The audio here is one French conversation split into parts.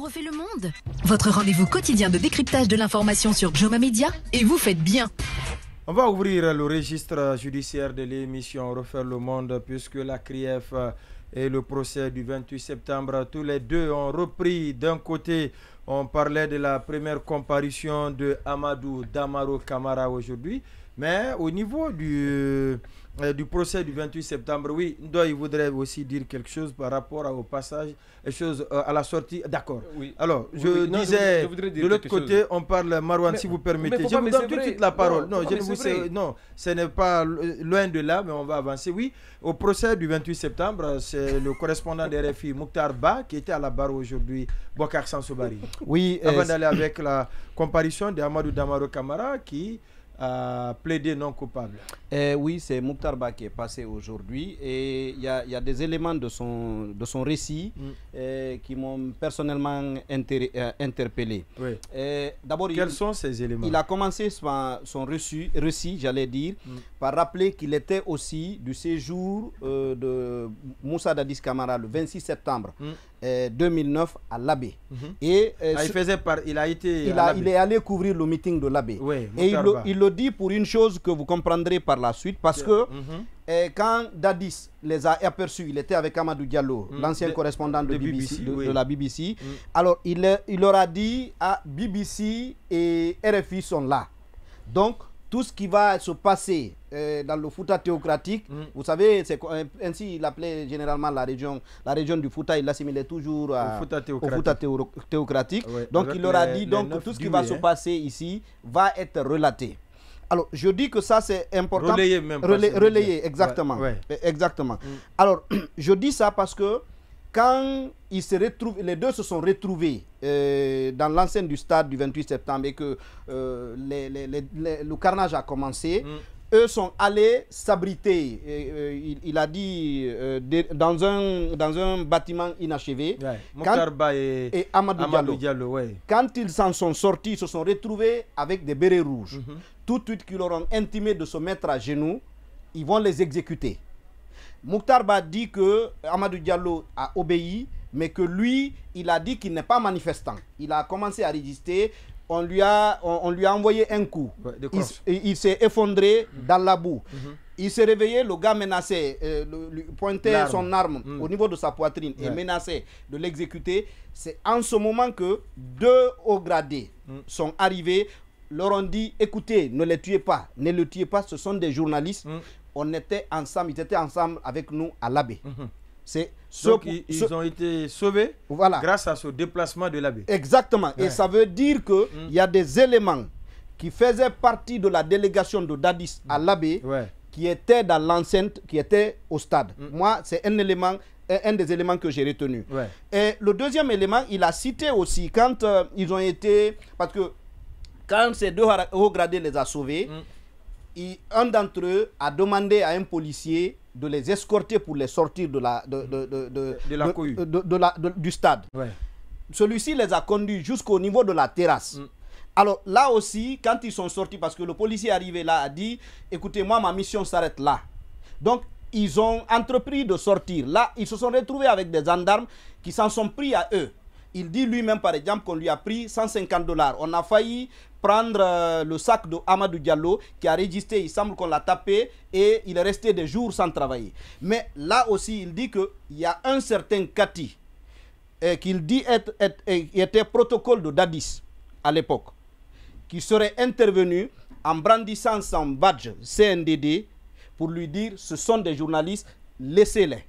refait le monde. Votre rendez-vous quotidien de décryptage de l'information sur Joma Media, et vous faites bien. On va ouvrir le registre judiciaire de l'émission Refaire le monde, puisque la CRIEF et le procès du 28 septembre, tous les deux ont repris. D'un côté, on parlait de la première comparution de Amadou Damaro Camara aujourd'hui, mais au niveau du procès du 28 septembre, oui, Ndoye voudrait aussi dire quelque chose par rapport au passage, à la sortie. D'accord. Oui. Alors, je disais, de l'autre côté, on parle, Marouane, si vous permettez. Je vous donne tout de suite la parole. Non, ce n'est pas loin de là, mais on va avancer. Oui, au procès du 28 septembre, c'est le correspondant des RFI, Mokhtar Ba, qui était à la barre aujourd'hui, Bokar Sansobari. Oui. Avant d'aller avec la comparution d'Amadou Damaro Camara, qui a plaidé non coupable. Oui, c'est Mokhtar Ba qui est passé aujourd'hui et il y a des éléments de son récit qui m'ont personnellement interpellé. Oui. D'abord, quels sont ces éléments? Il a commencé son récit, j'allais dire, par rappeler qu'il était aussi du séjour de Moussa Dadis Camara le 26 septembre 2009 à l'Abbé. Et il est allé couvrir le meeting de l'Abbé. Oui, et il le dit pour une chose que vous comprendrez par la suite, parce que quand Dadis les a aperçus, il était avec Amadou Diallo, l'ancien correspondant de la BBC. Alors il leur a dit, BBC et RFI sont là. Donc tout ce qui va se passer dans le Fouta théocratique, vous savez, c'est ainsi il appelait généralement la région du Fouta, il l'assimilait toujours au Fouta théocratique. Ouais, donc il leur a dit, donc tout ce qui va se passer ici va être relaté. Alors, je dis que ça, c'est important. Relayer, exactement. Ouais. Exactement. Alors, je dis ça parce que quand ils se retrouvent, les deux se sont retrouvés dans l'enceinte du stade du 28 septembre et que le carnage a commencé, eux sont allés s'abriter, il a dit, dans un bâtiment inachevé. Ouais. Mokhtar Ba et Amadou Diallo. Ouais. Quand ils s'en sont sortis, ils se sont retrouvés avec des bérets rouges. Tout de suite qu'ils leur ont intimé de se mettre à genoux, ils vont les exécuter. Mokhtar Ba dit que Amadou Diallo a obéi, mais que lui, il a dit qu'il n'est pas manifestant. Il a commencé à résister. On lui a envoyé un coup. Il s'est effondré dans la boue. Il s'est réveillé, le gars menaçait, pointait son arme au niveau de sa poitrine et menaçait de l'exécuter. C'est en ce moment que deux hauts gradés sont arrivés, leur ont dit, écoutez, ne les tuez pas, ce sont des journalistes. On était ensemble, ils étaient ensemble avec nous à l'Abbé. Donc ils ont été sauvés grâce à ce déplacement de l'Abbé. Exactement. Et ça veut dire qu'il y a des éléments qui faisaient partie de la délégation de Dadis à l'Abbé qui étaient dans l'enceinte, qui étaient au stade. Moi, c'est un des éléments que j'ai retenu. Et le deuxième élément, il a cité aussi quand ils ont été... Parce que quand ces deux hauts gradés les a sauvés, un d'entre eux a demandé à un policier de les escorter pour les sortir du stade. Celui-ci les a conduits jusqu'au niveau de la terrasse. Alors là aussi, quand ils sont sortis, parce que le policier arrivé là a dit, écoutez, moi ma mission s'arrête là. Donc ils ont entrepris de sortir. Là, ils se sont retrouvés avec des gendarmes qui s'en sont pris à eux. Il dit lui-même, par exemple, qu'on lui a pris $150. On a failli prendre le sac de Amadou Diallo qui a résisté. Il semble qu'on l'a tapé et il est resté des jours sans travailler. Mais là aussi, il dit qu'il y a un certain Kati qu'il dit était protocole de Dadis à l'époque, qui serait intervenu en brandissant son badge CNDD pour lui dire ce sont des journalistes, laissez-les.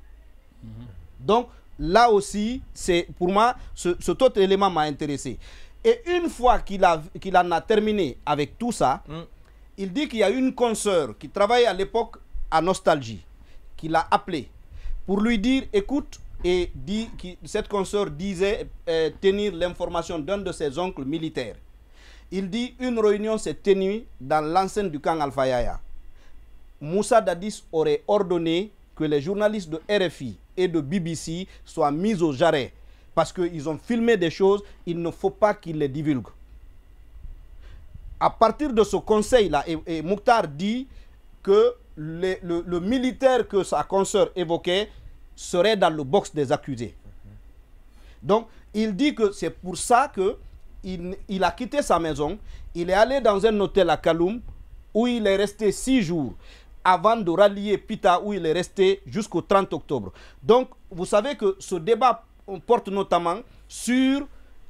Donc, là aussi, pour moi, cet autre élément m'a intéressé. Et une fois qu'il en a terminé avec tout ça, il dit qu'il y a une consoeur qui travaillait à l'époque à Nostalgie, qui l'a appelé pour lui dire, écoute, et dit que cette consoeur disait tenir l'information d'un de ses oncles militaires. Il dit, une réunion s'est tenue dans l'enceinte du camp Alpha Yaya. Moussa Dadis aurait ordonné que les journalistes de RFI et de BBC soient mis au jarret parce qu'ils ont filmé des choses, il ne faut pas qu'ils les divulguent. À partir de ce conseil-là, et Mokhtar dit que le militaire que sa consoeur évoquait serait dans le box des accusés. Donc, il dit que c'est pour ça qu'il a quitté sa maison, il est allé dans un hôtel à Kaloum, où il est resté 6 jours, avant de rallier Pita, où il est resté jusqu'au 30 octobre. Donc, vous savez que ce débat porte notamment sur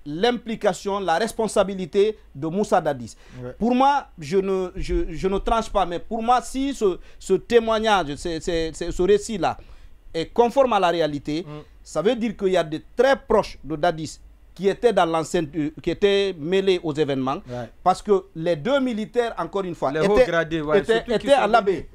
l'implication, la responsabilité de Moussa Dadis. Ouais. Pour moi, je ne tranche pas, mais pour moi, si ce témoignage, ce récit-là est conforme à la réalité, ça veut dire qu'il y a de très proches de Dadis qui étaient dans l'enceinte, qui étaient mêlés aux événements, parce que les 2 militaires, encore une fois, étaient à l'abbé.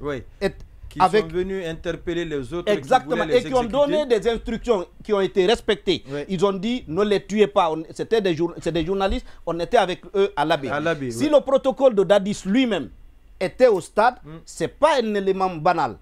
Qui sont venus interpeller les autres. Exactement, et qui ont donné des instructions qui ont été respectées. Ils ont dit ne les tuez pas. C'est des journalistes, on était avec eux à l'abbé. Si le protocole de Dadis lui-même était au stade, ce n'est pas un élément banal.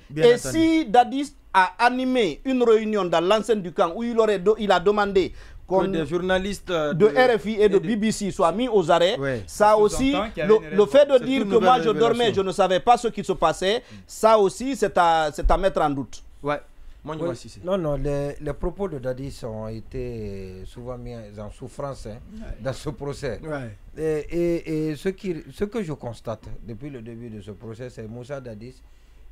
Bien entendu. Si Dadis a animé une réunion dans l'enceinte du camp où il a demandé que des journalistes de RFI et de BBC soient mis aux arrêts, ça aussi, le fait de dire que moi je dormais, je ne savais pas ce qui se passait, ça aussi c'est à mettre en doute. Non, les propos de Dadis ont été souvent mis en souffrance dans ce procès. Et ce que je constate depuis le début de ce procès, c'est Moussa Dadis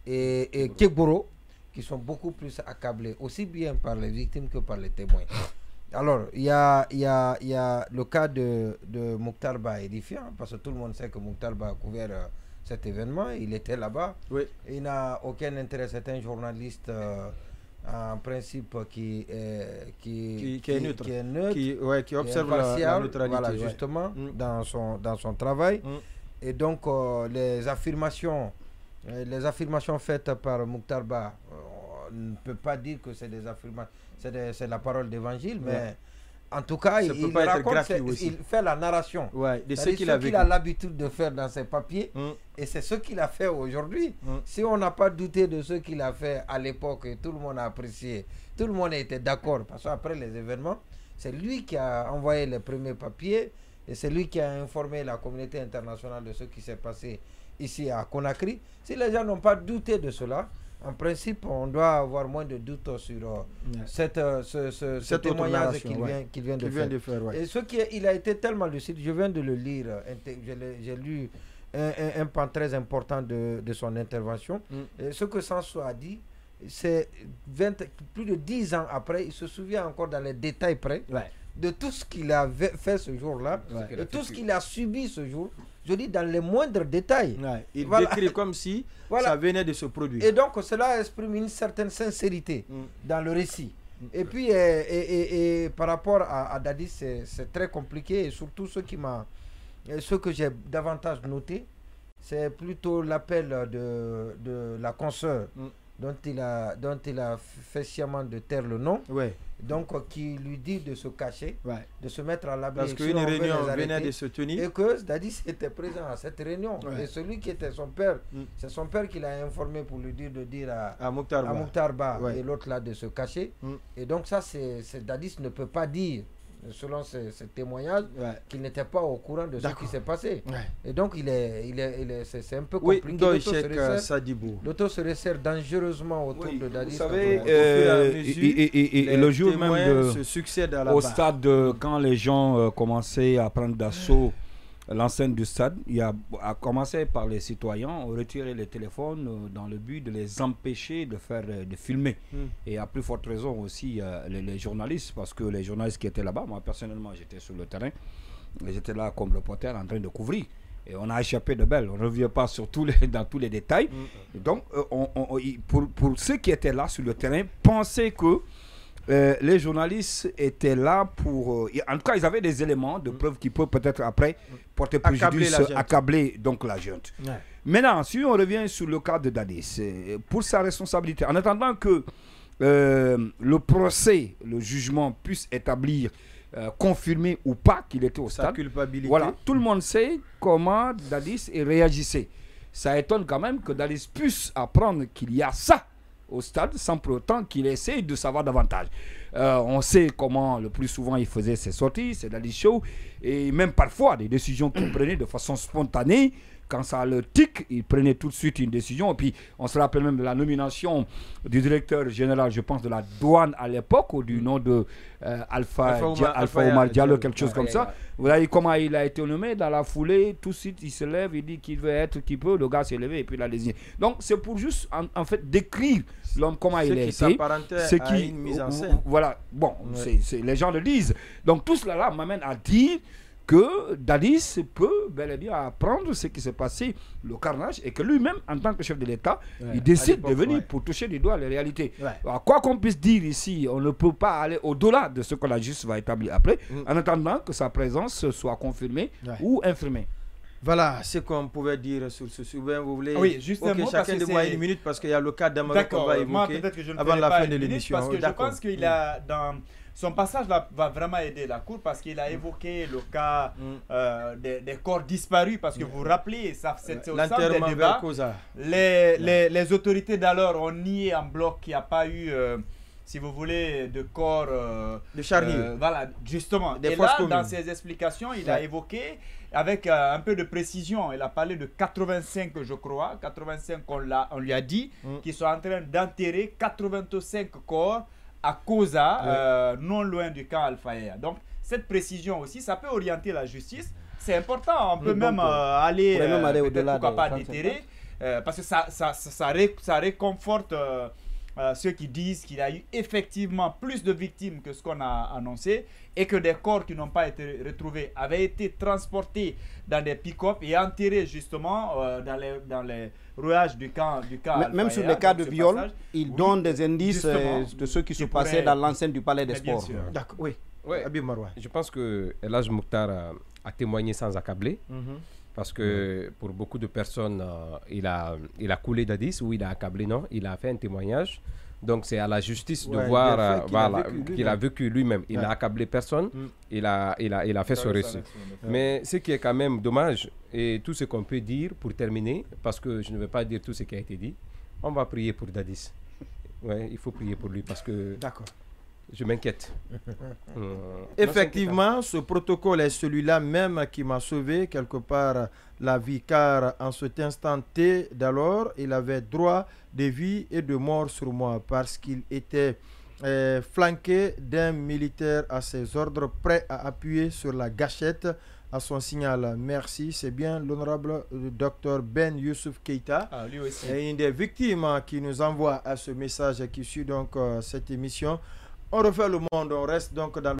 et Keboro qui sont beaucoup plus accablés, aussi bien par les victimes que par les témoins. Alors, il y a le cas de Mokhtar Ba édifiant, parce que tout le monde sait que Mokhtar Ba a couvert cet événement, il était là-bas. Il n'a aucun intérêt, c'est un journaliste en principe qui est neutre, qui observe la neutralité. Voilà, justement, dans son travail. Et donc, les affirmations faites par Mokhtar Ba, on ne peut pas dire que c'est des affirmations, c'est la parole d'évangile, mais en tout cas, il fait la narration de ce qu'il a l'habitude de faire dans ses papiers, et c'est ce qu'il a fait aujourd'hui. Si on n'a pas douté de ce qu'il a fait à l'époque, et tout le monde a apprécié, tout le monde était d'accord, parce qu'après les événements, c'est lui qui a envoyé les premiers papiers, et c'est lui qui a informé la communauté internationale de ce qui s'est passé ici à Conakry. Si les gens n'ont pas douté de cela, en principe, on doit avoir moins de doutes sur ce témoignage qu'il vient de faire. Et il a été tellement lucide, je viens de le lire, j'ai lu un pan très important de son intervention. Et ce que Sanso a dit, c'est plus de 10 ans après, il se souvient encore dans les détails près de tout ce qu'il a fait ce jour-là, de tout ce qu'il a subi ce jour. Je dis dans les moindres détails. Il décrit comme si ça venait de se produire. Et donc cela exprime une certaine sincérité dans le récit. Et puis et par rapport à Dadis, c'est très compliqué. Et surtout ce que j'ai davantage noté, c'est plutôt l'appel de la consoeur dont il a fait sciemment de taire le nom. Donc qui lui dit de se cacher, de se mettre à l'abri. Parce qu'une réunion venait de se tenir. Et que Dadis était présent à cette réunion. Et celui qui était son père, c'est son père qui l'a informé pour lui dire à Mokhtar Ba et l'autre là de se cacher. Et donc ça, Dadis ne peut pas dire, selon ses témoignages, qu'il n'était pas au courant de ce qui s'est passé. Et donc c'est un peu compliqué. L'auto se resserre dangereusement autour de Dadis. Vous savez, et le jour même au stade, quand les gens commençaient à prendre d'assaut l'enceinte du stade, il a commencé par les citoyens, on retirait les téléphones dans le but de les empêcher de filmer. Et à plus forte raison aussi les journalistes, parce que les journalistes qui étaient là-bas, moi personnellement j'étais sur le terrain, j'étais là comme reporter en train de couvrir. Et on a échappé de belle, on ne revient pas dans tous les détails. Et donc, pour ceux qui étaient là sur le terrain, pensaient que les journalistes étaient là pour... en tout cas, ils avaient des éléments de preuve qui peuvent peut-être après porter préjudice, accabler donc la junte. Maintenant, si on revient sur le cas de Dadis, pour sa responsabilité, en attendant que le procès, le jugement puisse établir, confirmer ou pas qu'il était au stade, voilà, tout le monde sait comment Dadis réagissait. Ça étonne quand même que Dadis puisse apprendre qu'il y a ça au stade sans pour autant qu'il essaie de savoir davantage. On sait comment le plus souvent il faisait ses sorties, ses Dadis show, et même parfois des décisions qu'il prenait de façon spontanée, quand ça le tic, ils prenaient tout de suite une décision. Et puis, on se rappelle même de la nomination du directeur général, je pense, de la douane à l'époque, ou du nom de Alpha Omar Diallo, quelque chose comme ça. Vous voyez comment il a été nommé dans la foulée, tout de suite, il se lève, il dit qu'il veut être qui peut, le gars s'est levé et puis il a désigné. Donc, c'est pour juste, en fait, décrire l'homme, comment il a été. C'est qui une mise en scène. Voilà, bon, les gens le disent. Donc, tout cela là m'amène à dire que Dadis peut bel et bien apprendre ce qui s'est passé, le carnage, et que lui-même, en tant que chef de l'État, il décide de venir pour toucher du doigt les réalités. Alors, quoi qu'on puisse dire ici, on ne peut pas aller au-delà de ce que la justice va établir après, en attendant que sa présence soit confirmée ou infirmée. Voilà ce qu'on pouvait dire sur ce sujet. Vous voulez juste un mot, chacun de moi une minute parce qu'il y a le cas d'Amadou qu'on va évoquer avant la fin de l'émission. Parce que je pense qu'il a dans son passage là, va vraiment aider la Cour parce qu'il a évoqué le cas des corps disparus parce que vous vous rappelez, c'est au centre des débats. Les autorités d'alors ont nié en bloc qu'il n'y a pas eu, si vous voulez, de corps de charnier. Voilà, justement. Et là, dans ses explications, il a évoqué avec un peu de précision, il a parlé de 85, je crois, 85 on lui a dit, qu'ils sont en train d'enterrer 85 corps à Koza, non loin du camp Al-Fayea. Donc, cette précision aussi, ça peut orienter la justice. C'est important, on peut même aller au-delà, pourquoi pas déterrer, parce que ça réconforte ceux qui disent qu'il y a eu effectivement plus de victimes que ce qu'on a annoncé et que des corps qui n'ont pas été retrouvés avaient été transportés dans des pick-up et enterrés justement dans les rouages du camp même sur les cas de viol, ils donnent des indices de ce qui se passait dans l'enceinte du Palais des Sports. D'accord, oui. Je pense que Elhadj Mokhtar a témoigné sans accabler. Parce que pour beaucoup de personnes, il a coulé Dadis ou il a accablé, non, il a fait un témoignage. Donc c'est à la justice de voir qu'il a vécu lui-même. Il n'a accablé personne, il a fait son récit. Mais ce qui est quand même dommage, et tout ce qu'on peut dire pour terminer, parce que je ne vais pas dire tout ce qui a été dit, on va prier pour Dadis. Ouais, il faut prier pour lui parce que... D'accord. Je m'inquiète. Effectivement, ce protocole est celui-là même qui m'a sauvé quelque part la vie, car en cet instant T d'alors, il avait droit de vie et de mort sur moi parce qu'il était flanqué d'un militaire à ses ordres, prêt à appuyer sur la gâchette à son signal. Merci, c'est bien l'honorable docteur Ben Youssouf Keïta, lui aussi. Une des victimes qui nous envoie à ce message qui suit donc cette émission. On refait le monde, on reste donc dans le